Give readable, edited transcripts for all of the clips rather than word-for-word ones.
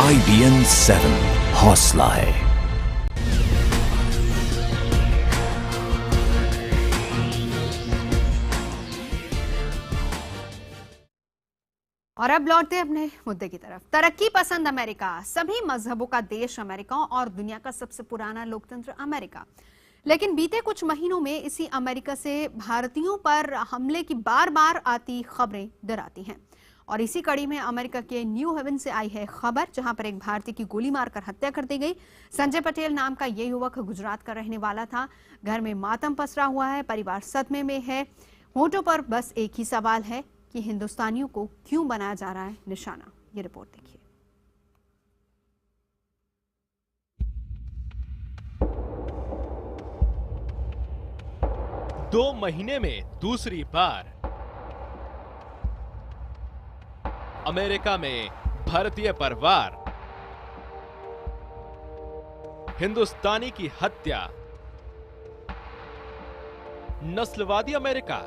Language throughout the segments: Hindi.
IBN 7 हौसला है। और अब लौटते हैं अपने मुद्दे की तरफ। तरक्की पसंद अमेरिका, सभी मजहबों का देश अमेरिका और दुनिया का सबसे पुराना लोकतंत्र अमेरिका। लेकिन बीते कुछ महीनों में इसी अमेरिका से भारतीयों पर हमले की बार बार आती खबरें डराती हैं। और इसी कड़ी में अमेरिका के न्यू हेवन से आई है खबर, जहां पर एक भारतीय की गोली मारकर हत्या कर दी गई। संजय पटेल नाम का ये युवक गुजरात का रहने वाला था। घर में मातम पसरा हुआ है, परिवार सदमे में है। होठों पर बस एक ही सवाल है कि हिंदुस्तानियों को क्यों बनाया जा रहा है निशाना। ये रिपोर्ट देखिए। दो महीने में दूसरी बार अमेरिका में भारतीय परिवार, हिंदुस्तानी की हत्या। नस्लवादी अमेरिका।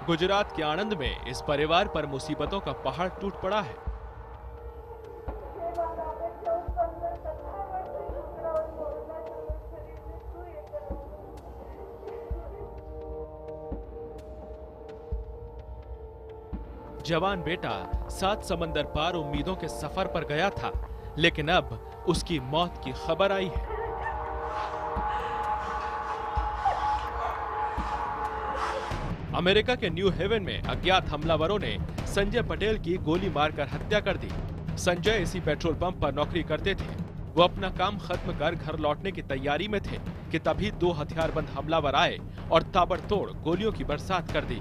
गुजरात के आणंद में इस परिवार पर मुसीबतों का पहाड़ टूट पड़ा है। जवान बेटा 7 समंदर पार उम्मीदों के सफर पर गया था, लेकिन अब उसकी मौत की खबर आई है। अमेरिका के न्यू हेवन में अज्ञात हमलावरों ने संजय पटेल की गोली मारकर हत्या कर दी। संजय इसी पेट्रोल पंप पर नौकरी करते थे। वो अपना काम खत्म कर घर लौटने की तैयारी में थे कि तभी 2 हथियारबंद हमलावर आए और ताबड़तोड़ गोलियों की बरसात कर दी।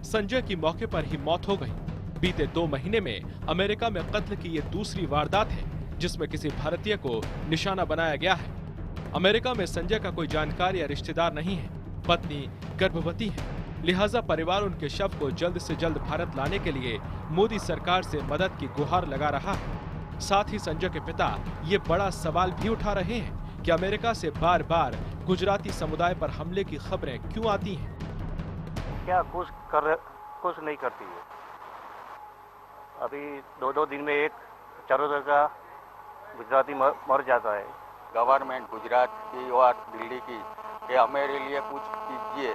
संजय की मौके पर ही मौत हो गई। बीते 2 महीने में अमेरिका में कत्ल की ये दूसरी वारदात है जिसमें किसी भारतीय को निशाना बनाया गया है। अमेरिका में संजय का कोई जानकार या रिश्तेदार नहीं है। पत्नी गर्भवती है, लिहाजा परिवार उनके शव को जल्द से जल्द भारत लाने के लिए मोदी सरकार से मदद की गुहार लगा रहा है। साथ ही संजय के पिता ये बड़ा सवाल भी उठा रहे हैं कि अमेरिका से बार बार गुजराती समुदाय पर हमले की खबरें क्यों आती हैं। क्या कुछ नहीं करती है। अभी 2-2 दिन में एक चरोतर का गुजराती मर जाता है। गवर्नमेंट गुजरात की और दिल्ली की कि हमारे लिए कुछ कीजिए,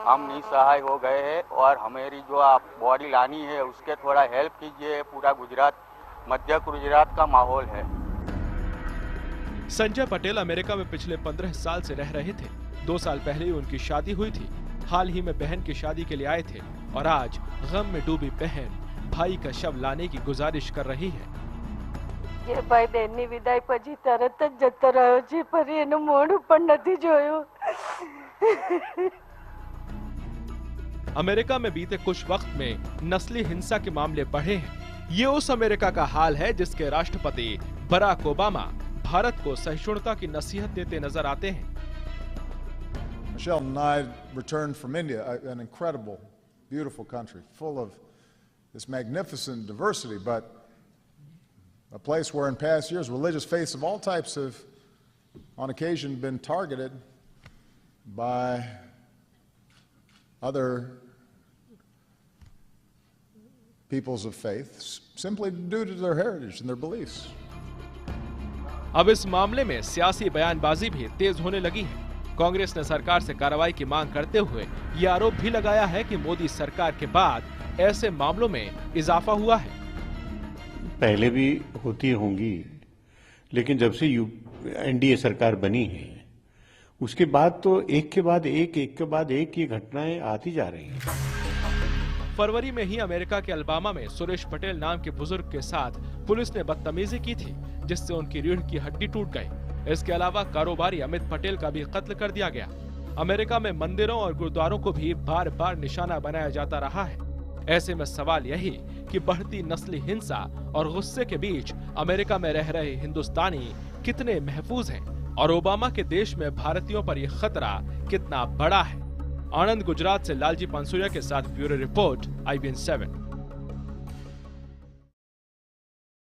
हम निसहाय हो गए हैं और हमारी जो आप बॉडी लानी है उसके थोड़ा हेल्प कीजिए। पूरा गुजरात, मध्य गुजरात का माहौल है। संजय पटेल अमेरिका में पिछले 15 साल से रह रहे थे। 2 साल पहले ही उनकी शादी हुई थी। हाल ही में बहन की शादी के लिए आए थे और आज गम में डूबी बहन भाई का शव लाने की गुजारिश कर रही है। ये भाई बेननी विदाई પછી તરત જ જતો રહ્યો છે, પર એનું મોઢું પણ નથી જોયું। अमेरिका में बीते कुछ वक्त में नस्ली हिंसा के मामले बढ़े हैं। ये उस अमेरिका का हाल है जिसके राष्ट्रपति बराक ओबामा भारत को सहिष्णुता की नसीहत देते नजर आते हैं। Michelle and I returned from India, an incredible, beautiful country, full of this magnificent diversity, but a place where in past years religious faiths of all types have, on occasion, been targeted by other peoples of faith simply due to their heritage and their beliefs. अब इस मामले में सियासी बयानबाजी भी तेज होने लगी है। कांग्रेस ने सरकार से कार्रवाई की मांग करते हुए ये आरोप भी लगाया है कि मोदी सरकार के बाद ऐसे मामलों में इजाफा हुआ है। पहले भी होती होंगी, लेकिन जब से एनडीए सरकार बनी है उसके बाद तो एक के बाद एक ये घटनाएं आती जा रही हैं। फरवरी में ही अमेरिका के अल्बामा में सुरेश पटेल नाम के बुजुर्ग के साथ पुलिस ने बदतमीजी की थी, जिससे उनकी रीढ़ की हड्डी टूट गई। इसके अलावा कारोबारी अमित पटेल का भी कत्ल कर दिया गया। अमेरिका में मंदिरों और गुरुद्वारों को भी बार बार निशाना बनाया जाता रहा है। ऐसे में सवाल यही कि बढ़ती नस्ली हिंसा और गुस्से के बीच अमेरिका में रह रहे हिंदुस्तानी कितने महफूज हैं और ओबामा के देश में भारतीयों पर यह खतरा कितना बड़ा है। आनंद, गुजरात से लालजी पंसुरिया के साथ ब्यूरो रिपोर्ट, IBN 7।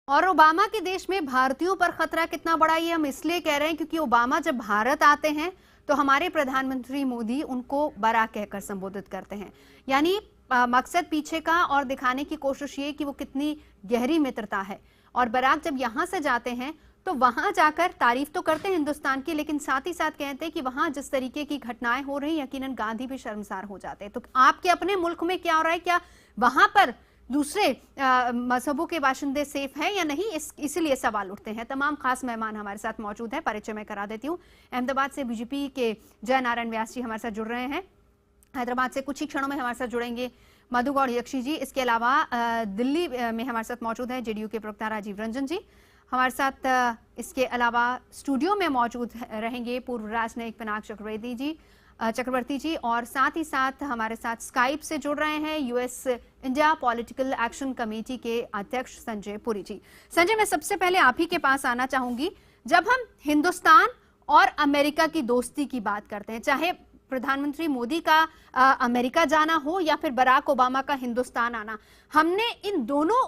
और ओबामा के देश में भारतीयों पर खतरा कितना बड़ा, ये हम इसलिए कह रहे हैं क्योंकि ओबामा जब भारत आते हैं तो हमारे प्रधानमंत्री मोदी उनको बराक कहकर संबोधित करते हैं। यानी मकसद पीछे का और दिखाने की कोशिश ये कि वो कितनी गहरी मित्रता है। और बराक जब यहाँ से जाते हैं तो वहां जाकर तारीफ तो करते हैं हिंदुस्तान की, लेकिन साथ ही साथ कहते हैं कि वहां जिस तरीके की घटनाएं हो रही, यकीनन गांधी भी शर्मसार हो जाते हैं। तो आपके अपने मुल्क में क्या हो रहा है, क्या वहां पर दूसरे मजहबों के बाशिंदे सेफ हैं या नहीं, इसीलिए सवाल उठते हैं। तमाम खास मेहमान हमारे साथ मौजूद हैं, परिचय मैं करा देती हूँ। अहमदाबाद से बीजेपी के जय नारायण व्यास जी हमारे साथ जुड़ रहे हैं। हैदराबाद से कुछ ही क्षणों में हमारे साथ जुड़ेंगे मधु गौड़ यक्षी जी। इसके अलावा दिल्ली में हमारे साथ मौजूद है जेडीयू के प्रवक्ता राजीव रंजन जी हमारे साथ। इसके अलावा स्टूडियो में मौजूद रहेंगे पूर्व राजनयिक पिनाक चक्रवर्ती जी, और साथ ही साथ हमारे साथ स्काइप से जुड़ रहे हैं US India political action committee के अध्यक्ष संजय पुरी जी। संजय, मैं सबसे पहले आप ही के पास आना चाहूंगी। जब हम हिंदुस्तान और अमेरिका की दोस्ती की बात करते हैं, चाहे प्रधानमंत्री मोदी का अमेरिका जाना हो या फिर बराक ओबामा का हिंदुस्तान आना, हमने इन दोनों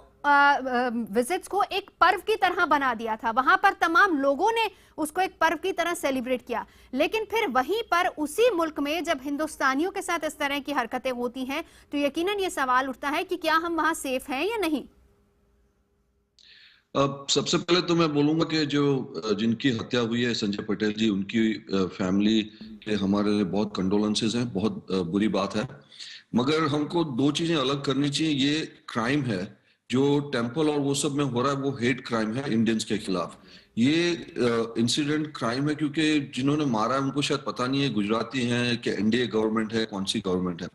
विजिट्स को एक पर्व की तरह बना दिया था। वहां पर तमाम लोगों ने उसको एक पर्व की तरह सेलिब्रेट किया, लेकिन फिर वहीं पर उसी मुल्क में जब हिंदुस्तानियों के साथ इस तरह की हरकतें होती हैं तो यकीनन ये सवाल उठता है कि क्या हम वहां सेफ हैं या नहीं। सबसे पहले तो मैं बोलूंगा कि जो जिनकी हत्या हुई है संजय पटेल जी, उनकी फैमिली के हमारे लिए बहुत कंडोलेंसेस हैं, बहुत बुरी बात है। मगर हमको दो चीजें अलग करनी चाहिए। ये क्राइम है जो टेम्पल और वो सब में हो रहा है, वो हेट क्राइम है इंडियंस के खिलाफ। ये इंसिडेंट क्राइम है क्योंकि जिन्होंने मारा है उनको शायद पता नहीं है गुजराती हैं कि एनडीए गवर्नमेंट है, कौन सी गवर्नमेंट है।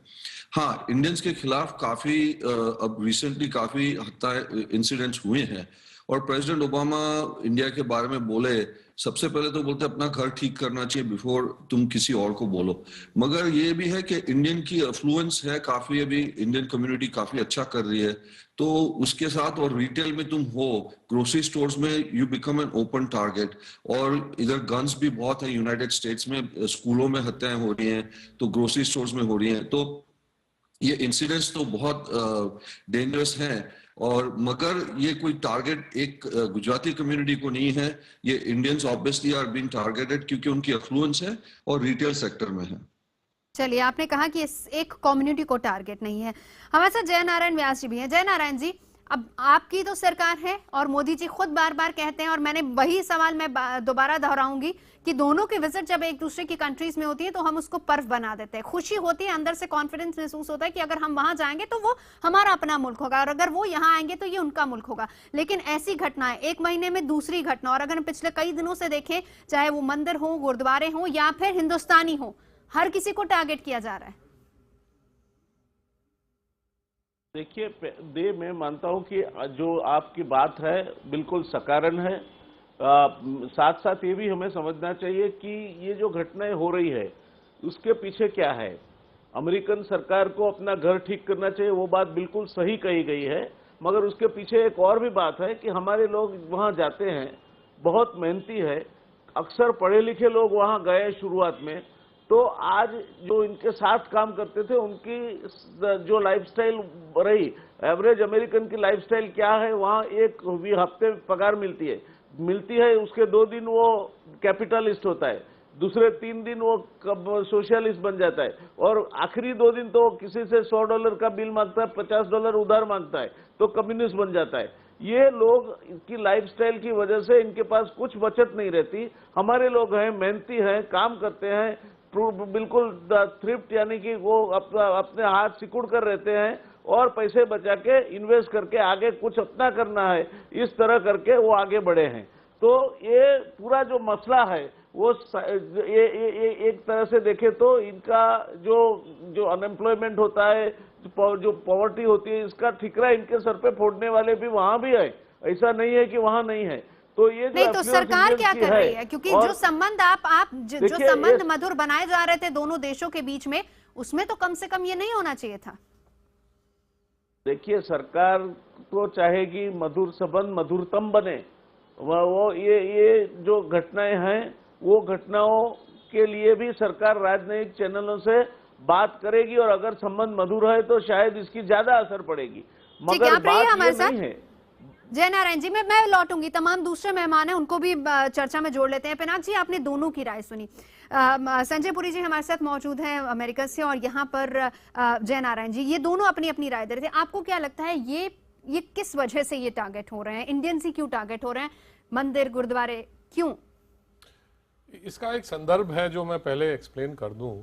हाँ, इंडियंस के खिलाफ काफी अब रिसेंटली काफी हत्या इंसिडेंट्स हुए हैं और प्रेसिडेंट ओबामा इंडिया के बारे में बोले, सबसे पहले तो बोलते अपना घर ठीक करना चाहिए बिफोर तुम किसी और को बोलो। मगर ये भी है कि इंडियन की अफ्लुएंस है काफी, अभी इंडियन कम्युनिटी काफी अच्छा कर रही है, तो उसके साथ और रिटेल में तुम हो, ग्रोसरी स्टोर्स में you become an open target. और इधर गन्स भी बहुत है यूनाइटेड स्टेट्स में, स्कूलों में हत्याएं हो रही हैं तो ग्रोसरी स्टोर्स में हो रही हैं। तो ये इंसिडेंट्स तो बहुत डेंजरस हैं, और मगर ये कोई टारगेट एक गुजराती कम्युनिटी को नहीं है, ये Indians obviously are being targeted क्योंकि उनकी अफ्लुएंस है और रिटेल सेक्टर में है। चलिए, आपने कहा कि इस एक कम्युनिटी को टारगेट नहीं है। हमारे साथ जय नारायण व्यास जी भी हैं। जय नारायण जी, अब आपकी तो सरकार है और मोदी जी खुद बार बार कहते हैं, और मैंने वही सवाल मैं दोबारा दोहराऊंगी कि दोनों की विजिट जब एक दूसरे की कंट्रीज में होती है तो हम उसको पर्व बना देते हैं, खुशी होती है, अंदर से कॉन्फिडेंस महसूस होता है कि अगर हम वहां जाएंगे तो वो हमारा अपना मुल्क होगा और अगर वो यहाँ आएंगे तो ये उनका मुल्क होगा। लेकिन ऐसी घटनाएं, एक महीने में दूसरी घटना, और अगर हम पिछले कई दिनों से देखें, चाहे वो मंदिर हो, गुरुद्वारे हो या फिर हिंदुस्तानी हो, हर किसी को टारगेट किया जा रहा है। देखिए, मैं मानता हूं कि जो आपकी बात है बिल्कुल सकारण है। साथ साथ ये भी हमें समझना चाहिए कि ये जो घटनाएं हो रही है उसके पीछे क्या है। अमेरिकन सरकार को अपना घर ठीक करना चाहिए, वो बात बिल्कुल सही कही गई है, मगर उसके पीछे एक और भी बात है कि हमारे लोग वहां जाते हैं, बहुत मेहनती है, अक्सर पढ़े लिखे लोग वहां गए शुरुआत में, तो आज जो इनके साथ काम करते थे उनकी जो लाइफस्टाइल रही, एवरेज अमेरिकन की लाइफस्टाइल क्या है, वहाँ एक हफ्ते पगार मिलती है, उसके 2 दिन वो कैपिटलिस्ट होता है, दूसरे 3 दिन वो सोशलिस्ट बन जाता है, और आखिरी 2 दिन तो किसी से $100 का बिल मांगता है, $50 उधार मांगता है, तो कम्युनिस्ट बन जाता है। ये लोग की लाइफस्टाइल की वजह से इनके पास कुछ बचत नहीं रहती। हमारे लोग हैं, मेहनती हैं, काम करते हैं, बिल्कुल थ्रिफ्ट यानी कि वो अपने हाथ सिकुड़ कर रहते हैं और पैसे बचा के इन्वेस्ट करके आगे कुछ अपना करना है, इस तरह करके वो आगे बढ़े हैं। तो ये पूरा जो मसला है वो ये एक तरह से देखे तो इनका जो अनएम्प्लॉयमेंट होता है, जो पॉवर्टी होती है, इसका ठिकरा इनके सर पे फोड़ने वाले भी वहां भी है, ऐसा नहीं है कि वहां नहीं है। तो ये नहीं, तो सरकार क्या कर रही है? क्योंकि जो संबंध जो संबंध मधुर बनाए जा रहे थे दोनों देशों के बीच में, उसमें तो कम से कम ये नहीं होना चाहिए था। देखिए, सरकार तो चाहेगी मधुर संबंध मधुरतम बने। वो ये जो घटनाएं हैं, वो घटनाओं के लिए भी सरकार राजनयिक चैनलों से बात करेगी, और अगर संबंध मधुर है तो शायद इसकी ज्यादा असर पड़ेगी। मगर बात ये नहीं है, जय नारायण जी, मैं लौटूंगी, तमाम दूसरे मेहमान हैं उनको भी चर्चा में जोड़ लेते हैं। पिनाक जी, आपने दोनों की राय सुनी। संजय पुरी जी हमारे साथ मौजूद हैं अमेरिका से, और यहाँ पर जय नारायण जी, ये दोनों अपनी अपनी राय दे रहे थे। आपको क्या लगता है ये किस वजह से ये टारगेट हो रहे हैं? इंडियंस ही क्यों टारगेट हो रहे हैं? मंदिर, गुरुद्वारे क्यों? इसका एक संदर्भ है जो मैं पहले एक्सप्लेन कर दूं।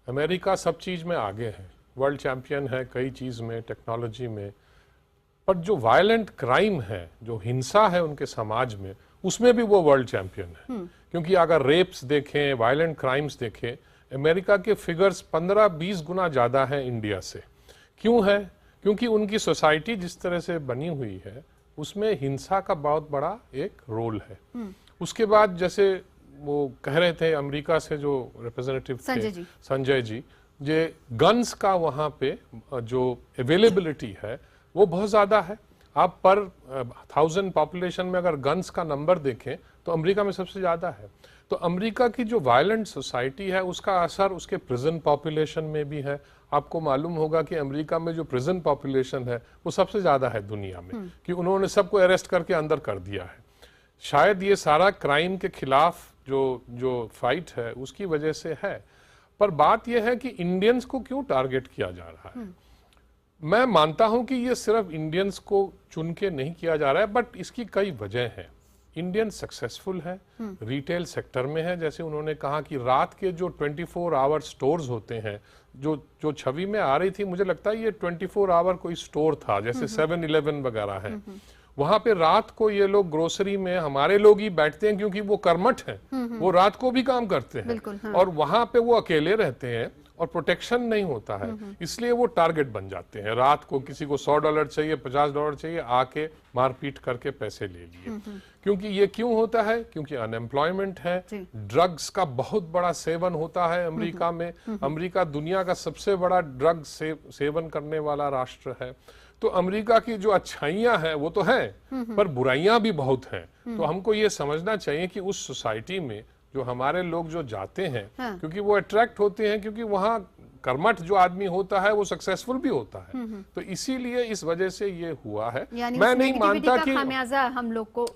अमेरिका सब चीज में आगे है, वर्ल्ड चैंपियन है कई चीज में, टेक्नोलॉजी में, पर जो वायलेंट क्राइम है, जो हिंसा है उनके समाज में, उसमें भी वो वर्ल्ड चैंपियन है। क्योंकि अगर रेप्स देखें, वायलेंट क्राइम्स देखें, अमेरिका के फिगर्स 15-20 गुना ज्यादा है इंडिया से। क्यों है? क्योंकि उनकी सोसाइटी जिस तरह से बनी हुई है उसमें हिंसा का बहुत बड़ा एक रोल है। उसके बाद जैसे वो कह रहे थे अमेरिका से जो रिप्रेजेंटेटिव थे संजय जी, जे गन्स का वहाँ पे जो अवेलेबिलिटी है वो बहुत ज़्यादा है। आप पर 1000 पॉपुलेशन में अगर गन्स का नंबर देखें तो अमेरिका में सबसे ज़्यादा है। तो अमेरिका की जो वायलेंट सोसाइटी है उसका असर उसके प्रिजन पॉपुलेशन में भी है। आपको मालूम होगा कि अमेरिका में जो प्रिजन पॉपुलेशन है वो सबसे ज़्यादा है दुनिया में, कि उन्होंने सबको अरेस्ट करके अंदर कर दिया है। शायद ये सारा क्राइम के खिलाफ जो फाइट है उसकी वजह से है। पर बात यह है कि इंडियंस को क्यों टारगेट किया जा रहा है? मैं मानता हूं कि ये सिर्फ इंडियंस को चुन के नहीं किया जा रहा है, बट इसकी कई वजह हैं। इंडियन सक्सेसफुल है, रिटेल सेक्टर में है। जैसे उन्होंने कहा कि रात के जो 24 आवर स्टोर्स होते हैं, जो छवि में आ रही थी, मुझे लगता है ये 24 आवर कोई स्टोर था, जैसे 7-Eleven वगैरह है। वहां पे रात को ये लोग ग्रोसरी में हमारे लोग ही बैठते हैं, क्योंकि वो कर्मठ हैं, वो रात को भी काम करते हैं, और वहां पे वो अकेले रहते हैं और प्रोटेक्शन नहीं होता है, इसलिए वो टारगेट बन जाते हैं। रात को किसी को $100 चाहिए, $50 चाहिए, आके मारपीट करके पैसे ले लिए। क्योंकि ये क्यों होता है? क्योंकि अनएम्प्लॉयमेंट है, ड्रग्स का बहुत बड़ा सेवन होता है अमेरिका में। अमेरिका दुनिया का सबसे बड़ा ड्रग सेवन करने वाला राष्ट्र है। तो अमेरिका की जो अच्छाइयां हैं वो तो हैं, पर बुराइयां भी बहुत हैं। तो हमको ये समझना चाहिए कि उस सोसाइटी में जो हमारे लोग जो जाते हैं, क्योंकि वो अट्रैक्ट होते हैं, क्योंकि वहाँ कर्मठ जो आदमी होता है वो सक्सेसफुल भी होता है। तो इसीलिए इस वजह से ये हुआ है। मैं नहीं मानता कि हम लोग को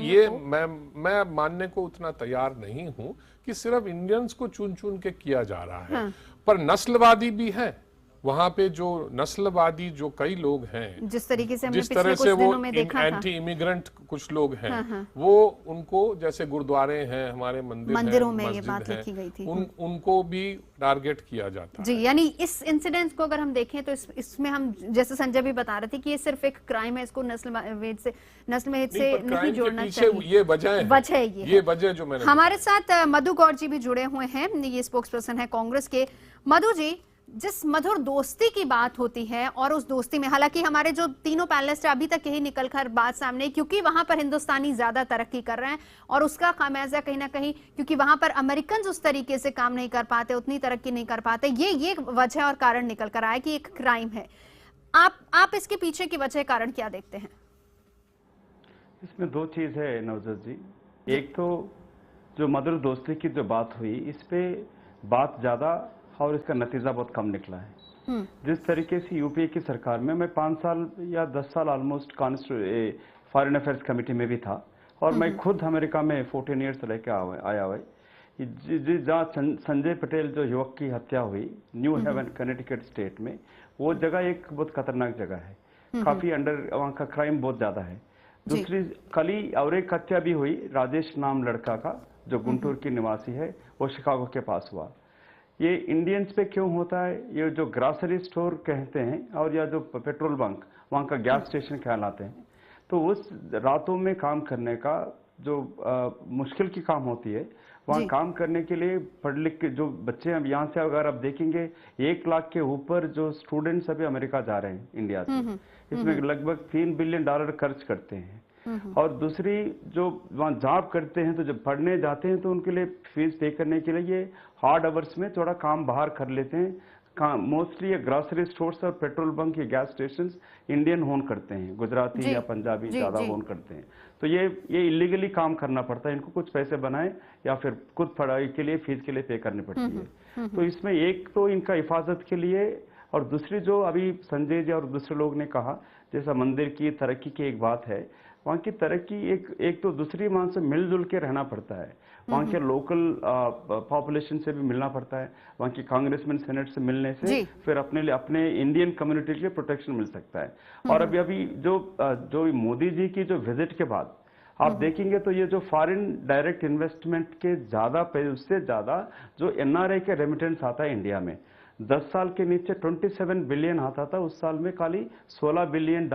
ये मैं मानने को उतना तैयार नहीं हूं कि सिर्फ इंडियंस को चुन चुन के किया जा रहा है, पर नस्लवादी भी है वहां पे। जो नस्लवादी जो कई लोग हैं, जिस तरीके से जिस तरह से वो एंटी इमिग्रेंट कुछ लोग हैं, वो उनको, जैसे गुरुद्वारे हैं, हमारे मंदिरों में ये बात लिखी गई थी, उनको भी टारगेट किया जाता है। जी, यानी इस इंसिडेंट को अगर हम देखें तो इसमें हम, जैसे संजय भी बता रहे थे, कि ये सिर्फ एक क्राइम है, इसको नस्लवाद से नहीं जोड़ना चाहिए। ये वजह है, ये वजह जो मैंने। हमारे साथ मधु गौर जी भी जुड़े हुए हैं, ये स्पोक्स पर्सन है कांग्रेस के। मधु जी, जिस मधुर दोस्ती की बात होती है, और उस दोस्ती में हालांकि हमारे जो तीनों पैनलिस्ट अभी तक यही निकल कर बात सामने, क्योंकि वहां पर हिंदुस्तानी ज्यादा तरक्की कर रहे हैं, और उसका खामियाजा कहीं ना कहीं, क्योंकि वहां पर अमेरिकन उस तरीके से काम नहीं कर पाते, उतनी तरक्की नहीं कर पाते, ये वजह और कारण निकल कर आया कि एक क्राइम है। आप इसके पीछे की वजह कारण क्या देखते हैं? इसमें दो चीज है नवजोत जी। एक तो जो मधुर दोस्ती की जो बात हुई, इस पे बात ज्यादा और इसका नतीजा बहुत कम निकला है। जिस तरीके से यूपीए की सरकार में मैं 5 साल या 10 साल ऑलमोस्ट फॉरेन अफेयर्स कमेटी में भी था, और मैं खुद अमेरिका में 14 ईयर्स रह के आया हुआ। जहाँ संजय पटेल जो युवक की हत्या हुई न्यू हेवन कनेटिकट स्टेट में, वो जगह एक बहुत खतरनाक जगह है, काफी वहाँ का क्राइम बहुत ज्यादा है। दूसरी कल ही और एक हत्या भी हुई, राजेश नाम लड़का का, जो गुंटूर की निवासी है, वो शिकागो के पास हुआ। ये इंडियंस पे क्यों होता है? ये जो ग्रॉसरी स्टोर कहते हैं, और या जो पेट्रोल बंक, वहाँ का गैस स्टेशन कहलाते हैं, तो उस रातों में काम करने का जो मुश्किल की काम होती है, वहाँ काम करने के लिए पढ़ लिख के जो बच्चे, अब यहाँ से अगर आप देखेंगे 1 लाख के ऊपर जो स्टूडेंट्स अभी अमेरिका जा रहे हैं इंडिया से, इसमें लगभग $3 बिलियन खर्च करते हैं। और दूसरी जो वहाँ जॉब करते हैं, तो जब पढ़ने जाते हैं तो उनके लिए फीस पे करने के लिए ये हार्ड आवर्स में थोड़ा काम बाहर कर लेते हैं। मोस्टली ये ग्रॉसरी स्टोर्स और पेट्रोल बंक, ये गैस स्टेशंस इंडियन होन करते हैं, गुजराती या पंजाबी ज्यादा होन करते हैं। तो ये इलीगली काम करना पड़ता है इनको, कुछ पैसे बनाए या फिर खुद पढ़ाई के लिए फीस के लिए पे करनी पड़ती है। तो इसमें एक तो इनका हिफाजत के लिए, और दूसरी जो अभी संजय जी और दूसरे लोग ने कहा, जैसा मंदिर की तरक्की की एक बात है, वहाँ की तरक्की एक तो दूसरी मान से मिलजुल के रहना पड़ता है। वहाँ के लोकल पॉपुलेशन से भी मिलना पड़ता है, वहाँ की कांग्रेसमैन सेनेट से मिलने से फिर अपने इंडियन कम्युनिटी के लिए प्रोटेक्शन मिल सकता है। और अभी जो मोदी जी की जो विजिट के बाद आप देखेंगे तो ये जो फॉरेन डायरेक्ट इन्वेस्टमेंट के उससे ज्यादा जो एनआरआई के रेमिटेंस आता है इंडिया में, 10 साल के नीचे 27 बिलियन आता था, उस साल में खाली $16 बिलियन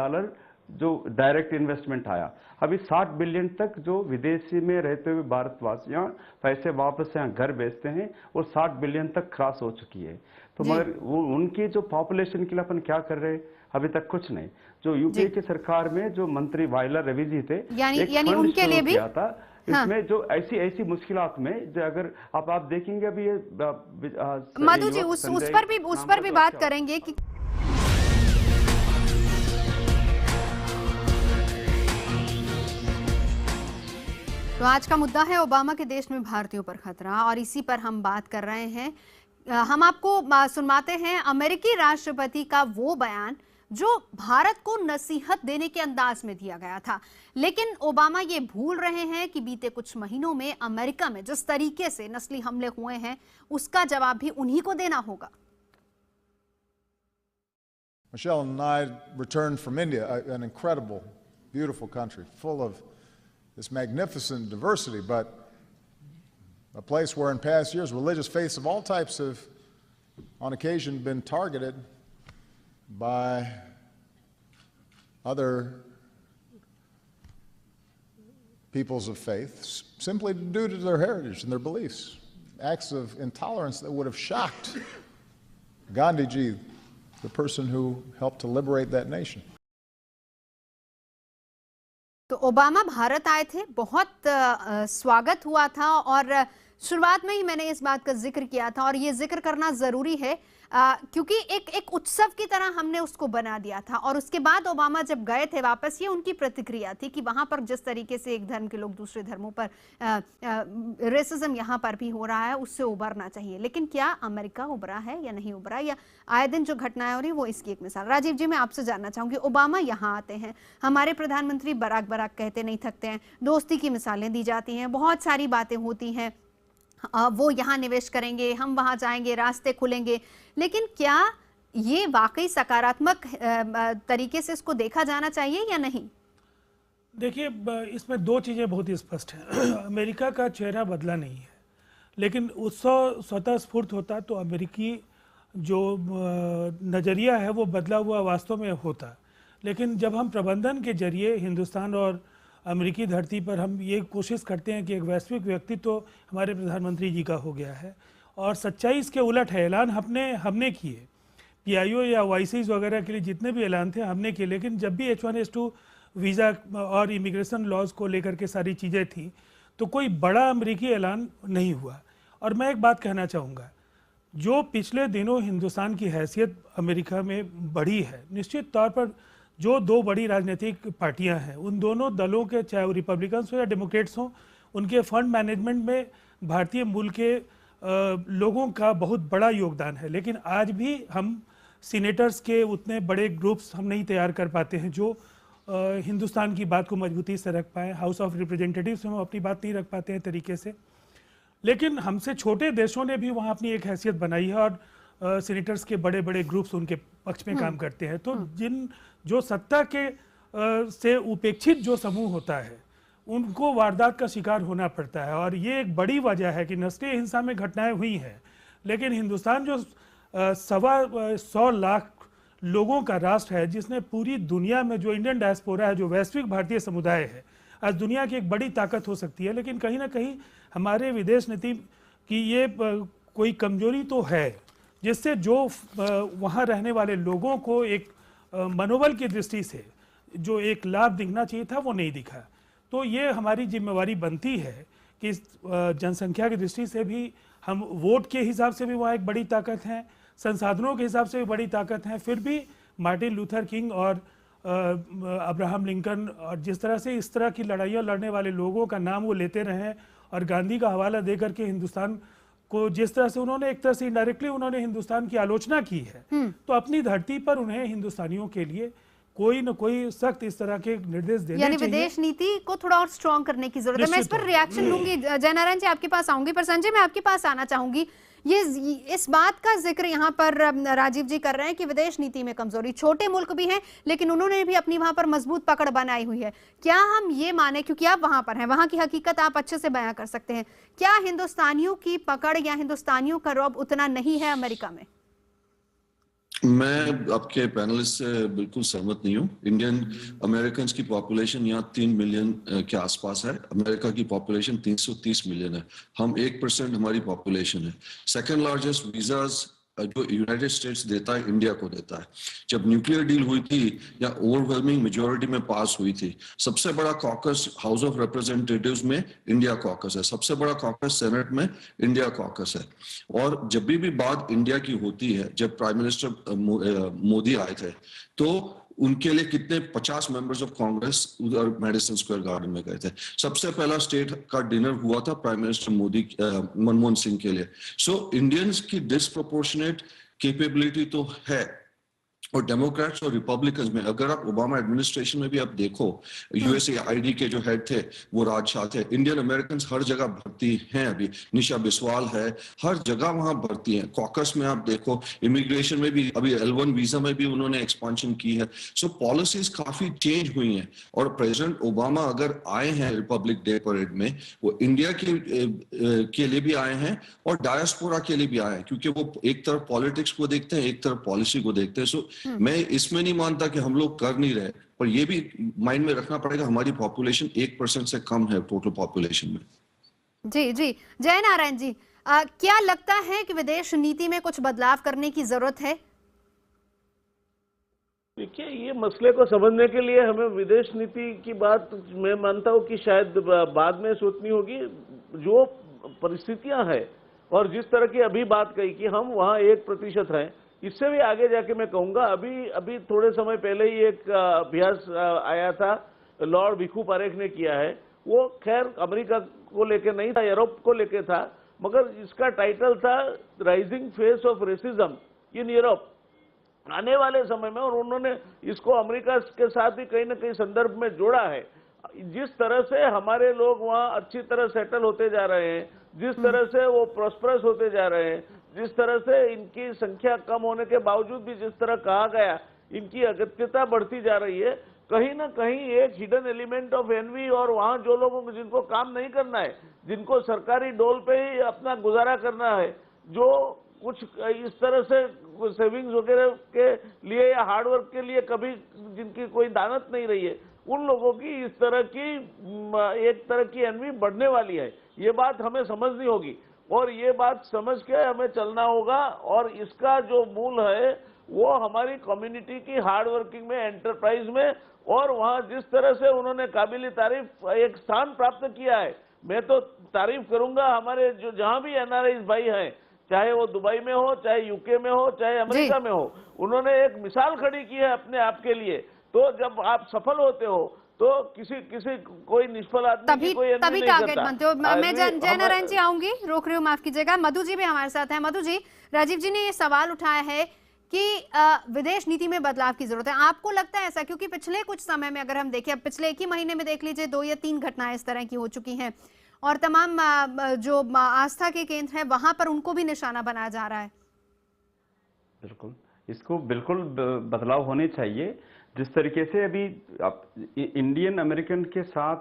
जो डायरेक्ट इन्वेस्टमेंट आया। अभी 60 बिलियन तक जो विदेशी में रहते हुए भारतवासियां पैसे वापस यहाँ घर भेजते हैं, वो 60 बिलियन तक क्रॉस हो चुकी है। तो मगर वो उनकी जो पॉपुलेशन के लिए अपन क्या कर रहे हैं, अभी तक कुछ नहीं। जो यूपीए की सरकार में जो मंत्री वायला रवि जी थे, यानी उनके लिए भी था इसमें जो ऐसी मुश्किलात में जो अगर आप देखेंगे अभी ये मधु जी उस पर भी बात करेंगे कि तो आज का मुद्दा है ओबामा के देश में भारतीयों पर खतरा, और इसी पर हम बात कर रहे हैं। हम आपको सुनवाते हैं अमेरिकी राष्ट्रपति का वो बयान जो भारत को नसीहत देने के अंदाज में दिया गया था, लेकिन ओबामा ये भूल रहे हैं कि बीते कुछ महीनों में अमेरिका में जिस तरीके से नस्ली हमले हुए हैं उसका जवाब भी उन्हीं को देना होगा। Michelle and I returned from India, an incredible, beautiful country, full of this magnificent diversity, but a place where in past years religious faiths of all types have, on occasion, been targeted by other peoples of faith simply due to their heritage and their beliefs. Acts of intolerance that would have shocked Gandhiji, the person who helped to liberate that nation. तो ओबामा भारत आए थे, बहुत स्वागत हुआ था, और शुरुआत में ही मैंने इस बात का जिक्र किया था, और ये जिक्र करना जरूरी है क्योंकि एक उत्सव की तरह हमने उसको बना दिया था। और उसके बाद ओबामा जब गए थे वापस, ये उनकी प्रतिक्रिया थी कि वहां पर जिस तरीके से एक धर्म के लोग दूसरे धर्मों पर रेसिज्म यहाँ पर भी हो रहा है, उससे उबरना चाहिए। लेकिन क्या अमेरिका उबरा है या नहीं उबरा, या आए दिन जो घटनाएं हो रही वो इसकी एक मिसाल। राजीव जी, मैं आपसे जानना चाहूंगी, ओबामा यहाँ आते हैं, हमारे प्रधानमंत्री बराक बराक कहते नहीं थकते हैं, दोस्ती की मिसालें दी जाती हैं, बहुत सारी बातें होती हैं, वो यहाँ निवेश करेंगे, हम वहाँ जाएंगे, रास्ते खुलेंगे, लेकिन क्या ये वाकई सकारात्मक तरीके से इसको देखा जाना चाहिए या नहीं? देखिए, इसमें दो चीज़ें बहुत ही स्पष्ट हैं। अमेरिका का चेहरा बदला नहीं है, लेकिन उत्सव स्वतः स्फूर्त होता तो अमेरिकी जो नज़रिया है वो बदला हुआ वास्तव में होता। लेकिन जब हम प्रबंधन के जरिए हिंदुस्तान और अमेरिकी धरती पर हम ये कोशिश करते हैं कि एक वैश्विक व्यक्तित्व तो हमारे प्रधानमंत्री जी का हो गया है, और सच्चाई इसके उलट है। ऐलान हमने किए, PIO या OICs वगैरह के लिए जितने भी ऐलान थे हमने किए, लेकिन जब भी H1H2 वीज़ा और इमिग्रेशन लॉज को लेकर के सारी चीज़ें थी तो कोई बड़ा अमेरिकी ऐलान नहीं हुआ। और मैं एक बात कहना चाहूँगा, जो पिछले दिनों हिंदुस्तान की हैसियत अमेरिका में बढ़ी है, निश्चित तौर पर जो दो बड़ी राजनीतिक पार्टियां हैं, उन दोनों दलों के, चाहे वो रिपब्लिकन्स हो या डेमोक्रेट्स हो, उनके फंड मैनेजमेंट में भारतीय मूल के लोगों का बहुत बड़ा योगदान है। लेकिन आज भी हम सीनेटर्स के उतने बड़े ग्रुप्स हम नहीं तैयार कर पाते हैं जो हिंदुस्तान की बात को मजबूती से रख पाएँ। हाउस ऑफ रिप्रेजेंटेटिव्स में हम अपनी बात नहीं रख पाते हैं तरीके से, लेकिन हमसे छोटे देशों ने भी वहाँ अपनी एक हैसियत बनाई है, और सीनेटर्स के बड़े बड़े ग्रुप्स उनके पक्ष में काम करते हैं। तो जो सत्ता के से उपेक्षित जो समूह होता है उनको वारदात का शिकार होना पड़ता है, और ये एक बड़ी वजह है कि नस्लीय हिंसा में घटनाएं हुई हैं। लेकिन हिंदुस्तान जो 125 लाख लोगों का राष्ट्र है, जिसने पूरी दुनिया में, जो इंडियन डायस्पोरा है, जो वैश्विक भारतीय समुदाय है, आज दुनिया की एक बड़ी ताकत हो सकती है। लेकिन कहीं ना कहीं हमारे विदेश नीति की ये कोई कमजोरी तो है, जिससे जो वहाँ रहने वाले लोगों को एक मनोबल की दृष्टि से जो एक लाभ दिखना चाहिए था वो नहीं दिखा। तो ये हमारी जिम्मेवारी बनती है कि जनसंख्या की दृष्टि से भी हम वोट के हिसाब से भी वहाँ एक बड़ी ताकत है, संसाधनों के हिसाब से भी बड़ी ताकत है, फिर भी मार्टिन लूथर किंग और अब्राहम लिंकन और जिस तरह से इस तरह की लड़ाइयाँ लड़ने वाले लोगों का नाम वो लेते रहे, और गांधी का हवाला दे करके हिंदुस्तान को जिस तरह से उन्होंने, एक तरह से इनडायरेक्टली उन्होंने हिंदुस्तान की आलोचना की है, तो अपनी धरती पर उन्हें हिंदुस्तानियों के लिए कोई न कोई सख्त इस तरह के निर्देश देने यानी चाहिए। विदेश नीति को थोड़ा और स्ट्रॉन्ग करने की जरूरत है। मैं इस पर रिएक्शन लूंगी, जयनारायण जी आपके पास आऊंगी, पर संजय मैं आपके पास आना चाहूंगी। ये इस बात का जिक्र यहाँ पर राजीव जी कर रहे हैं कि विदेश नीति में कमजोरी, छोटे मुल्क भी हैं लेकिन उन्होंने भी अपनी वहां पर मजबूत पकड़ बनाई हुई है। क्या हम ये माने, क्योंकि आप वहां पर हैं, वहां की हकीकत आप अच्छे से बयां कर सकते हैं, क्या हिंदुस्तानियों की पकड़ या हिंदुस्तानियों का रौब उतना नहीं है अमेरिका में? मैं आपके पैनलिस्ट से बिल्कुल सहमत नहीं हूँ। इंडियन अमेरिकन की पॉपुलेशन यहाँ 3 मिलियन के आसपास है। अमेरिका की पॉपुलेशन 330 मिलियन है। हम 1% हमारी पॉपुलेशन है। सेकंड लार्जेस्ट वीजाज जो यूनाइटेड स्टेट्स देता है, इंडिया को देता है। जब न्यूक्लियर डील हुई थी या ओवरवेलमिंग मेजोरिटी में पास हुई थी, सबसे बड़ा कॉकस हाउस ऑफ रिप्रेजेंटेटिव्स में इंडिया कॉकस है, सबसे बड़ा कॉकस सेनेट में इंडिया कॉकस है। और जब भी बात इंडिया की होती है, जब प्राइम मिनिस्टर मोदी आए थे तो उनके लिए कितने 50 मेंबर्स ऑफ कांग्रेस उधर मैडिसन स्क्वायर गार्डन में गए थे। सबसे पहला स्टेट का डिनर हुआ था प्राइम मिनिस्टर मोदी मनमोहन सिंह के लिए। सो इंडियंस की डिसप्रोपोर्शनेट कैपेबिलिटी तो है। और डेमोक्रेट्स और रिपब्लिकन्स में, अगर आप ओबामा एडमिनिस्ट्रेशन में भी आप देखो, यूएसएआईडी के जो हेड थे वो राज शाह थे। इंडियन अमेरिकन हर जगह भर्ती हैं। अभी निशा बिस्वाल है, हर जगह वहां भर्ती हैं। कॉकस में आप देखो, इमिग्रेशन में भी अभी L1 वीजा में भी उन्होंने एक्सपांशन की है। सो पॉलिसीज काफी चेंज हुई हैं। और प्रेसिडेंट ओबामा अगर आए हैं रिपब्लिक डे परेड में, वो इंडिया के लिए भी आए हैं और डायस्पोरा के लिए भी आए हैं, क्योंकि वो एक तरफ पॉलिटिक्स को देखते हैं, एक तरफ पॉलिसी को देखते हैं। सो मैं इसमें नहीं मानता कि हम लोग कर नहीं रहे, पर ये भी माइंड में रखना पड़ेगा हमारी पॉपुलेशन 1% से कम है टोटल पॉपुलेशन में। जी जी, जयनारायण जी, क्या लगता है कि विदेश नीति में कुछ बदलाव करने की जरूरत है? देखिए, ये मसले को समझने के लिए हमें विदेश नीति की बात, मैं मानता हूँ कि शायद बाद में सोचनी होगी। जो परिस्थितियां हैं और जिस तरह की अभी बात कही कि हम वहाँ 1% हैं, इससे भी आगे जाके मैं कहूँगा, अभी थोड़े समय पहले ही एक अभ्यास आया था, लॉर्ड भिखू पारेख ने किया है। वो खैर अमेरिका को लेके नहीं था, यूरोप को लेके था, मगर इसका टाइटल था rising face of racism in Europe आने वाले समय में। और उन्होंने इसको अमेरिका के साथ भी कहीं ना कहीं संदर्भ में जोड़ा है। जिस तरह से हमारे लोग वहाँ अच्छी तरह सेटल होते जा रहे हैं, जिस तरह से वो प्रॉस्परस होते जा रहे हैं, जिस तरह से इनकी संख्या कम होने के बावजूद भी जिस तरह कहा गया इनकी अगत्यता बढ़ती जा रही है, कहीं ना कहीं एक हिडन एलिमेंट ऑफ एनवी। और वहाँ जो लोगों को, जिनको काम नहीं करना है, जिनको सरकारी डोल पे ही अपना गुजारा करना है, जो कुछ इस तरह से सेविंग्स वगैरह के लिए या हार्डवर्क के लिए कभी जिनकी कोई दानत नहीं रही है, उन लोगों की इस तरह की एक तरह की एनवी बढ़ने वाली है। ये बात हमें समझनी होगी और ये बात समझ के हमें चलना होगा। और इसका जो मूल है वो हमारी कम्युनिटी की हार्ड वर्किंग में, एंटरप्राइज में, और वहाँ जिस तरह से उन्होंने काबिल तारीफ एक स्थान प्राप्त किया है। मैं तो तारीफ करूंगा हमारे जो जहाँ भी एनआरआई भाई हैं, चाहे वो दुबई में हो, चाहे यूके में हो, चाहे अमेरिका में हो, उन्होंने एक मिसाल खड़ी की है अपने आप के लिए। तो जब आप सफल होते हो तो किसी कोई निष्फल आदमी की कोई तभी टारगेट बनते हो। मैं जयनारायण जी आऊंगी, रोक रही हूँ, माफ कीजिएगा। मधु जी भी हमारे साथ हैं। मधु जी, राजीव जी ने ये सवाल उठाया है कि विदेश नीति में बदलाव की जरूरत है। आपको लगता है ऐसा? क्योंकि पिछले कुछ समय में अगर हम देखें, अब पिछले 1 ही महीने में देख लीजिए 2 या 3 घटनाएं इस तरह की हो चुकी हैं और तमाम जो आस्था के केंद्र हैं वहां पर उनको भी निशाना बनाया जा रहा है। बिल्कुल, इसको बिल्कुल बदलाव होने चाहिए। जिस तरीके से अभी इंडियन अमेरिकन के साथ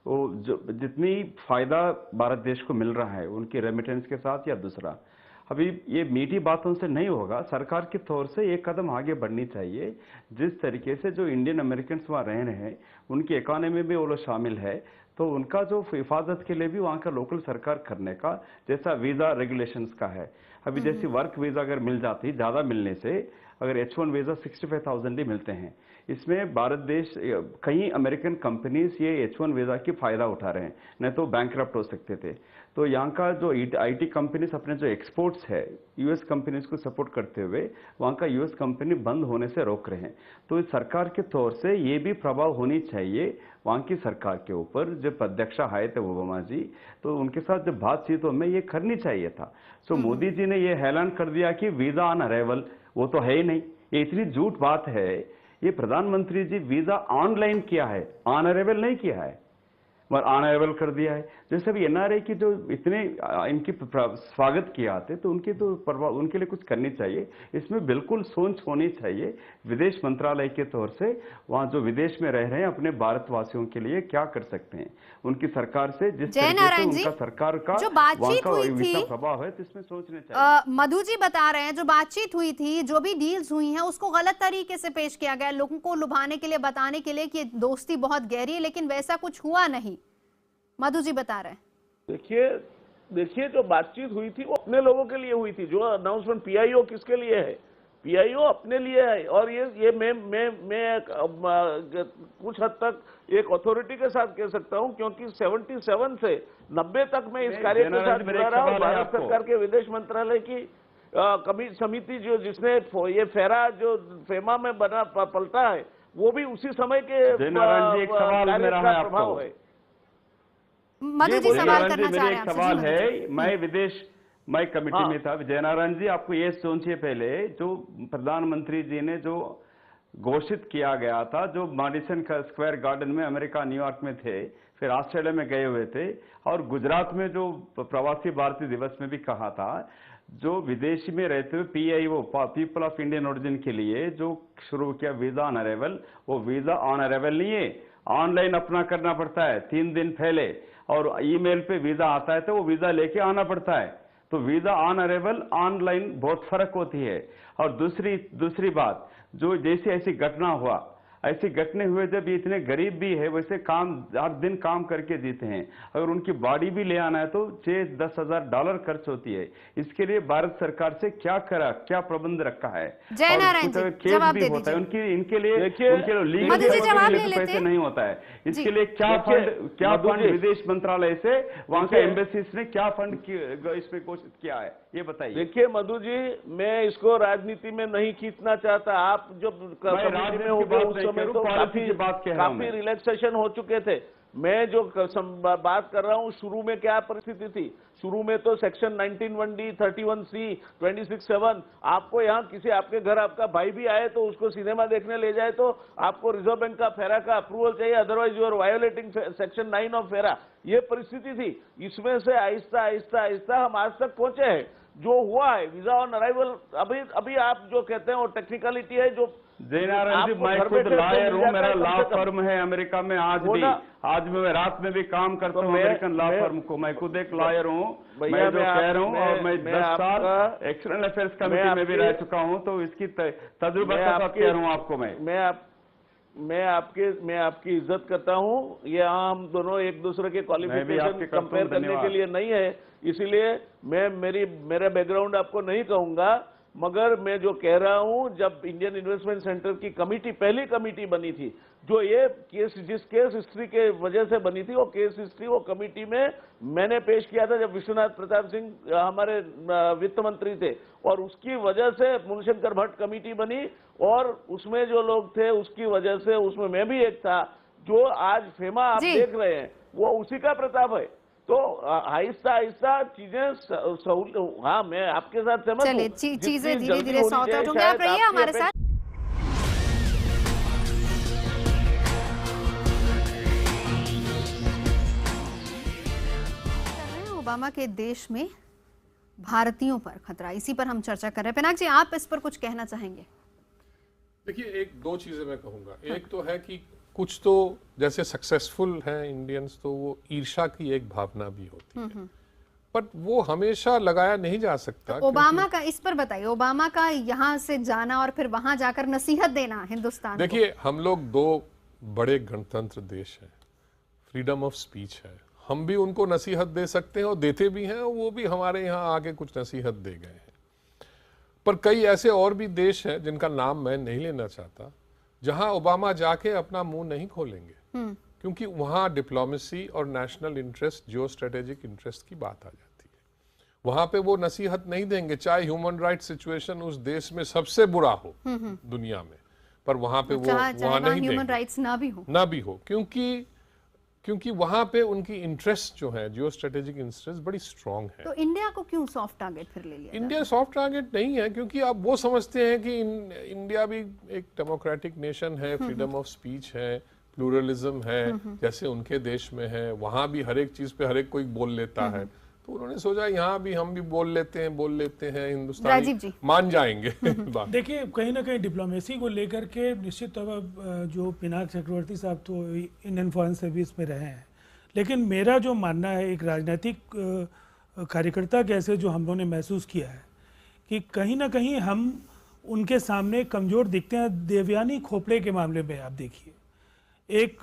वो जो जितनी फायदा भारत देश को मिल रहा है उनके रेमिटेंस के साथ या दूसरा, अभी ये मीठी बातों से नहीं होगा। सरकार के तौर से एक कदम आगे बढ़नी चाहिए। जिस तरीके से जो इंडियन अमेरिकन वहाँ रह रहे हैं उनकी इकोनॉमी में भी वो लोग शामिल है, तो उनका जो हिफाजत के लिए भी वहाँ का लोकल सरकार करने का, जैसा वीज़ा रेगुलेशंस का है। अभी जैसी वर्क वीज़ा अगर मिल जाती, ज़्यादा मिलने से अगर H1 वीज़ा 65,000 ही मिलते हैं। इसमें भारत देश, कई अमेरिकन कंपनीज ये H1 वीज़ा की फ़ायदा उठा रहे हैं, नहीं तो बैंकरप्ट हो सकते थे। तो यहाँ का जो IT कंपनीज अपने जो एक्सपोर्ट्स है US कंपनीज को सपोर्ट करते हुए वहाँ का US कंपनी बंद होने से रोक रहे हैं। तो इस सरकार के तौर से ये भी प्रभाव होनी चाहिए वहाँ की सरकार के ऊपर। जब अध्यक्ष आए थे ओबामा जी, तो उनके साथ जब बातचीतों में ये करनी चाहिए था। सो मोदी जी ने ये ऐलान कर दिया कि वीज़ा ऑन अराइवल, वो तो है ही नहीं। ये इतनी झूठ बात है। ये प्रधानमंत्री जी वीजा ऑनलाइन किया है, ऑनरेबल नहीं किया है, मगर ऑनरेबल कर दिया है। जैसे अभी एनआरआई की जो इतने इनकी स्वागत किया आते तो उनकी तो उनके लिए कुछ करनी चाहिए। इसमें बिल्कुल सोच होनी चाहिए विदेश मंत्रालय के तौर से, वहाँ जो विदेश में रह रहे हैं अपने भारतवासियों के लिए क्या कर सकते हैं, उनकी सरकार से जिस तरीके से उनका सरकार का जो बातचीत हुई थी प्रभाव है तो इसमें सोचने चाहिए। मधु जी बता रहे हैं जो बातचीत हुई थी, जो भी डील्स हुई हैं उसको गलत तरीके से पेश किया गया, लोगों को लुभाने के लिए, बताने के लिए कि दोस्ती बहुत गहरी है, लेकिन वैसा कुछ हुआ नहीं। मधु जी बता रहे हैं। देखिए जो बातचीत हुई थी वो अपने लोगों के लिए हुई थी। जो अनाउंसमेंट पीआईओ किसके लिए है? पीआईओ अपने लिए है। और ये मैं कुछ हद तक एक अथॉरिटी के साथ कह सकता हूं, क्योंकि 77 से 90 तक मैं इस कार्य के साथ जुड़ा रहा हूं। भारत सरकार के विदेश मंत्रालय की समिति जो जिसने ये फेरा जो फेमा में बना पलटा है, वो भी उसी समय के प्रभाव है। मधु जी सवाल करना चाह रहे हैं। सवाल है, मैं कमेटी में था। जयनारायण जी, आपको ये सोचिए, पहले जो प्रधानमंत्री जी ने जो घोषित किया गया था, जो मैडिसन स्क्वायर गार्डन में अमेरिका न्यूयॉर्क में थे, फिर ऑस्ट्रेलिया में गए हुए थे, और गुजरात में जो प्रवासी भारतीय दिवस में भी कहा था, जो विदेशी में रहते हुए PIO people of Indian origin के लिए जो शुरू किया वीजा ऑन अराइवल, वो वीजा ऑन अराइवल नहीं है, ऑनलाइन अपना करना पड़ता है 3 दिन पहले, और ईमेल पे वीजा आता है तो वो वीजा लेके आना पड़ता है। तो वीजा ऑन अराइवल ऑनलाइन बहुत फर्क होती है। और दूसरी बात, जो जैसे ऐसी घटना हुआ, ऐसी घटने हुए जब ये इतने गरीब भी है, वैसे काम हर दिन काम करके जीते हैं, अगर उनकी बॉडी भी ले आना है तो 6-10 हजार $10 खर्च होती है। इसके लिए भारत सरकार से क्या प्रबंध रखा है? जयनारायण जी जवाब दे दीजिए। इनके लिए पैसे नहीं होता है। इसके लिए क्या फंड विदेश मंत्रालय से, वहां के एम्बेसीज ने क्या फंड इसमें घोषित किया है, ये बताइए। देखिए मधु जी, मैं इसको राजनीति में नहीं खींचना चाहता। आप जब में हो गए उस समय तो काफी रिलैक्सेशन हो चुके थे। मैं जो बात कर रहा हूं, शुरू में क्या परिस्थिति थी? शुरू में तो सेक्शन 19(1)(d), 31(c), 26(7), आपको यहाँ किसी आपके घर आपका भाई भी आए तो उसको सिनेमा देखने ले जाए तो आपको रिजर्व बैंक का फेरा का अप्रूवल चाहिए, otherwise you are violating section 9 of FERA. ये परिस्थिति थी। इसमें से आहिस्ता आहिस्ता हम आज तक पहुंचे हैं। जो हुआ है वीजा ऑन अराइवल, अभी आप जो कहते हैं वो टेक्निकलिटी है। जो जयनारायण जी, मैं खुद लॉयर हूँ, मेरा लॉ फर्म है अमेरिका में। आज मैं रात में भी काम करता हूँ अमेरिकन लॉ फर्म को। मैं खुद एक लॉयर हूँ, मैं जो कह रहा हूँ, और मैं 10 साल एक्सटर्नल अफेयर्स कमेटी में भी रह चुका हूँ, तो इसकी तजुर्बा के साथ कह रहा हूँ आपको। मैं आपकी इज्जत करता हूँ। ये हम दोनों एक दूसरे के क्वालिफिकेशन कंपेयर करने के लिए नहीं है, इसीलिए मैं मेरा बैकग्राउंड आपको नहीं कहूंगा। मगर मैं जो कह रहा हूं, जब इंडियन इन्वेस्टमेंट सेंटर की कमेटी, पहली कमेटी बनी थी, जो ये जिस केस हिस्ट्री के वजह से बनी थी, वो केस हिस्ट्री वो कमेटी में मैंने पेश किया था जब विश्वनाथ प्रताप सिंह हमारे वित्त मंत्री थे, और उसकी वजह से मुनिशंकर भट्ट कमेटी बनी, और उसमें जो लोग थे उसकी वजह से, उसमें मैं भी एक था। जो आज फेमा आप देख रहे हैं वो उसी का प्रताप है। तो आहिस्ता चीजें हाँ, मैं आपके साथ सहमत हूं। चीजें धीरे धीरे सॉर्ट आउट होंगी। आप रहिए हमारे साथ। ओबामा के देश में भारतीयों पर खतरा, इसी पर हम चर्चा कर रहे हैं। पिनाक जी, आप इस पर कुछ कहना चाहेंगे? देखिए, 1-2 चीजें मैं कहूंगा। एक तो है कि कुछ तो जैसे सक्सेसफुल हैं इंडियंस, तो वो ईर्ष्या की एक भावना भी होती है, पर वो हमेशा लगाया नहीं जा सकता। तो ओबामा का इस पर बताइए, ओबामा का यहाँ से जाना और फिर वहां जाकर नसीहत देना हिंदुस्तान। देखिए, हम लोग 2 बड़े गणतंत्र देश हैं, फ्रीडम ऑफ स्पीच है, हम भी उनको नसीहत दे सकते हैं और देते भी हैं, और वो भी हमारे यहाँ आके कुछ नसीहत दे गए हैं। पर कई ऐसे और भी देश हैं जिनका नाम मैं नहीं लेना चाहता, जहां ओबामा जाके अपना मुंह नहीं खोलेंगे, क्योंकि वहां डिप्लोमेसी और national interest, geo strategic interest की बात आ जाती है। वहां पे वो नसीहत नहीं देंगे, चाहे ह्यूमन राइट सिचुएशन उस देश में सबसे बुरा हो दुनिया में, पर वहां पे वो वहां नहीं देंगे, ह्यूमन राइट्स ना भी हो, क्योंकि क्योंकि वहां पे उनकी इंटरेस्ट जो है, जियो स्ट्रेटेजिक इंटरेस्ट बड़ी स्ट्रांग है। तो इंडिया को क्यों सॉफ्ट टारगेट फिर ले लिया? इंडिया सॉफ्ट टारगेट नहीं है, क्योंकि अब वो समझते हैं कि इंडिया भी एक डेमोक्रेटिक नेशन है, फ्रीडम ऑफ स्पीच है, प्लूरलिज्म है, जैसे उनके देश में है। वहां भी हर एक चीज पे हर एक कोई बोल लेता है, तो उन्होंने सोचा यहाँ भी हम भी बोल लेते हैं, हिंदुस्तानी मान जाएंगे। देखिए, कहीं ना कहीं डिप्लोमेसी को लेकर के निश्चित तौर पर जो पिनाक चक्रवर्ती साहब तो इंडियन फॉरेन सर्विस में रहे हैं, लेकिन मेरा जो मानना है एक राजनीतिक कार्यकर्ता कैसे जो हम लोगों ने महसूस किया है कि कहीं ना कहीं हम उनके सामने कमज़ोर दिखते हैं। देवयानी खोपड़े के मामले में आप देखिए, एक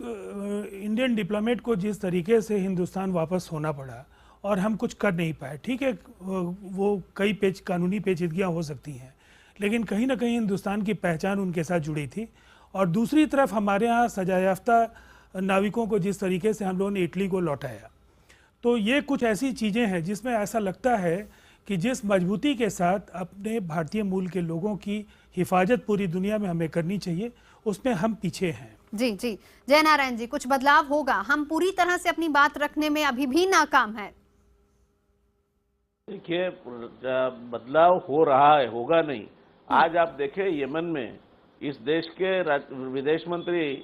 इंडियन डिप्लोमेट को जिस तरीके से हिंदुस्तान वापस होना पड़ा और हम कुछ कर नहीं पाए। ठीक है, वो कई कानूनी पेचीदगियाँ हो सकती हैं, लेकिन कहीं ना कहीं हिंदुस्तान की पहचान उनके साथ जुड़ी थी। और दूसरी तरफ हमारे यहाँ सजा याफ्ता नाविकों को जिस तरीके से हम लोगों ने इटली को लौटाया, तो ये कुछ ऐसी चीज़ें हैं जिसमें ऐसा लगता है कि जिस मजबूती के साथ अपने भारतीय मूल के लोगों की हिफाजत पूरी दुनिया में हमें करनी चाहिए, उसमें हम पीछे हैं। जी जी, जयनारायण जी, कुछ बदलाव होगा? हम पूरी तरह से अपनी बात रखने में अभी भी नाकाम है। देखिए, बदलाव हो रहा है, होगा नहीं। आज आप देखें, यमन में इस देश के विदेश मंत्री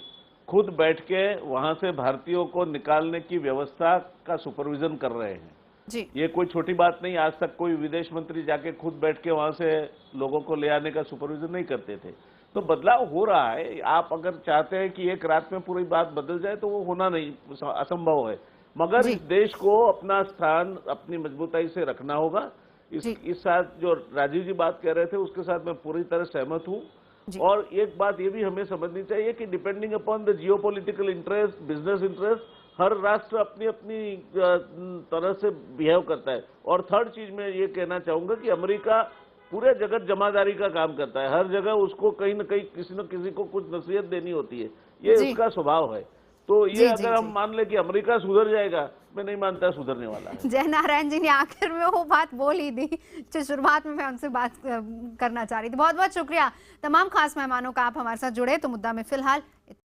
खुद बैठ के वहां से भारतीयों को निकालने की व्यवस्था का सुपरविजन कर रहे हैं जी। ये कोई छोटी बात नहीं। आज तक कोई विदेश मंत्री जाके खुद बैठ के वहां से लोगों को ले आने का सुपरविजन नहीं करते थे। तो बदलाव हो रहा है। आप अगर चाहते हैं कि एक रात में पूरी बात बदल जाए तो वो होना नहीं, असंभव है। मगर इस देश को अपना स्थान अपनी मजबूताई से रखना होगा। इस साथ जो राजीव जी बात कह रहे थे उसके साथ मैं पूरी तरह सहमत हूँ। और एक बात ये भी हमें समझनी चाहिए कि depending upon the geopolitical interest, business interest, हर राष्ट्र अपनी अपनी तरह से बिहेव करता है। और थर्ड चीज मैं ये कहना चाहूंगा कि अमेरिका पूरे जगत जमादारी का काम करता है। हर जगह उसको कहीं न कहीं किसी न किसी को कुछ नसीहत देनी होती है, ये उसका स्वभाव है। तो ये अगर हम मान ले कि अमेरिका सुधर जाएगा, मैं नहीं मानता सुधरने वाला है। जयनारायण जी ने आखिर में वो बात बोल ही दी जो शुरुआत में मैं उनसे बात करना चाह रही थी। बहुत बहुत शुक्रिया तमाम खास मेहमानों का, आप हमारे साथ जुड़े। तो मुद्दा में फिलहाल